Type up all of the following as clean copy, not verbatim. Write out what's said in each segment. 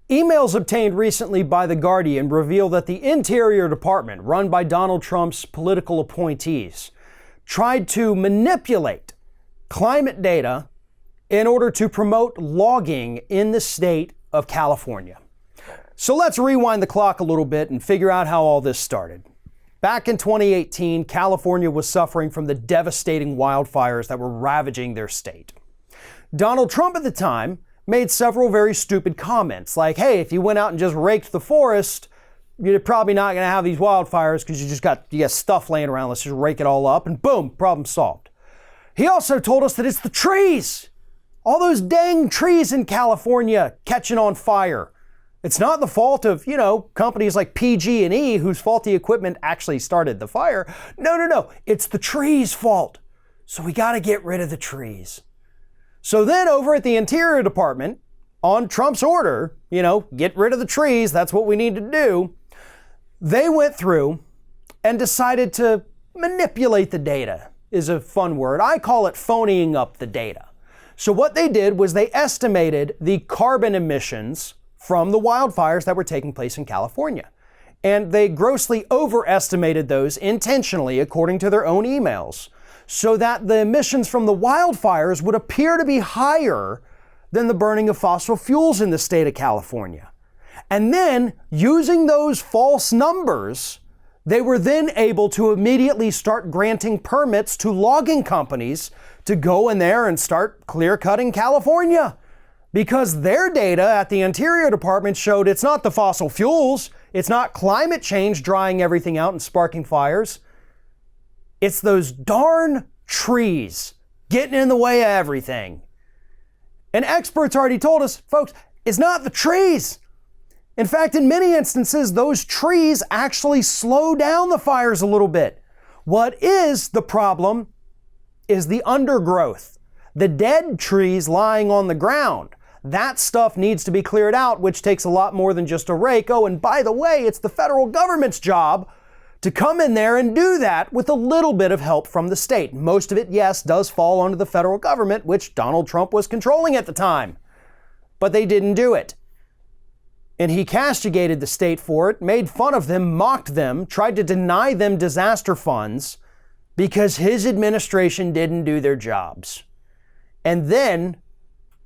Emails obtained recently by The Guardian reveal that the Interior Department, run by Donald Trump's political appointees, tried to manipulate climate data in order to promote logging in the state of California. So let's rewind the clock a little bit and figure out how all this started. Back in 2018, California was suffering from the devastating wildfires that were ravaging their state. Donald Trump at the time made several very stupid comments like, hey, if you went out and just raked the forest, you're probably not going to have these wildfires because you got stuff laying around. Let's just rake it all up and boom, problem solved. He also told us that it's the trees. All those dang trees in California catching on fire. It's not the fault of, companies like PG&E whose faulty equipment actually started the fire. No. It's the trees' fault. So we got to get rid of the trees. So then over at the Interior Department, on Trump's order, get rid of the trees, that's what we need to do, they went through and decided to manipulate the data, is a fun word. I call it phoning up the data. So what they did was they estimated the carbon emissions from the wildfires that were taking place in California. And they grossly overestimated those intentionally, according to their own emails, so that the emissions from the wildfires would appear to be higher than the burning of fossil fuels in the state of California. And then, using those false numbers, they were then able to immediately start granting permits to logging companies to go in there and start clear-cutting California. Because their data at the Interior Department showed it's not the fossil fuels, it's not climate change drying everything out and sparking fires. It's those darn trees getting in the way of everything. And experts already told us, folks, it's not the trees. In fact, in many instances, those trees actually slow down the fires a little bit. What is the problem is the undergrowth, the dead trees lying on the ground. That stuff needs to be cleared out, which takes a lot more than just a rake. Oh, and by the way, it's the federal government's job to come in there and do that with a little bit of help from the state. Most of it, yes, does fall under the federal government, which Donald Trump was controlling at the time. But they didn't do it. And he castigated the state for it, made fun of them, mocked them, tried to deny them disaster funds because his administration didn't do their jobs. And then,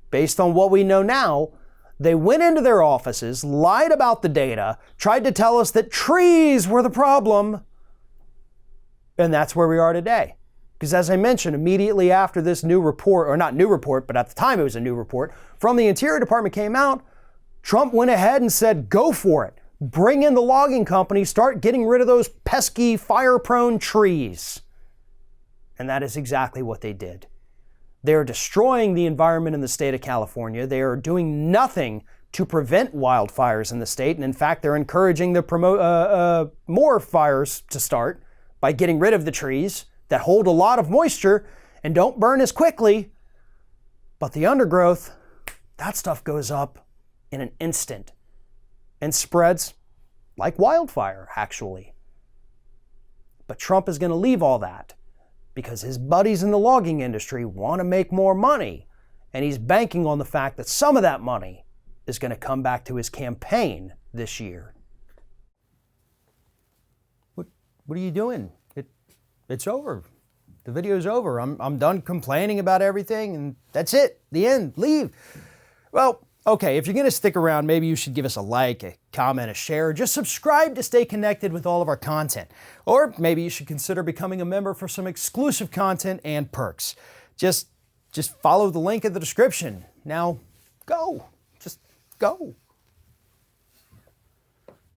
based on what we know now, they went into their offices, lied about the data, tried to tell us that trees were the problem. And that's where we are today. Because as I mentioned, immediately after this new report, or not new report, but at the time it was a new report, from the Interior Department came out, Trump went ahead and said, go for it. Bring in the logging company, start getting rid of those pesky fire-prone trees. And that is exactly what they did. They're destroying the environment in the state of California. They are doing nothing to prevent wildfires in the state. And in fact, they're encouraging more fires to start by getting rid of the trees that hold a lot of moisture and don't burn as quickly. But the undergrowth, that stuff goes up in an instant and spreads like wildfire, actually. But Trump is going to leave all that because his buddies in the logging industry want to make more money. And he's banking on the fact that some of that money is going to come back to his campaign this year. What are you doing? It's over. The video's over. I'm done complaining about everything and that's it. The end. Leave. Well, okay, if you're going to stick around, maybe you should give us a like, a comment, a share, just subscribe to stay connected with all of our content. Or maybe you should consider becoming a member for some exclusive content and perks. Just follow the link in the description. Now, go. Just go.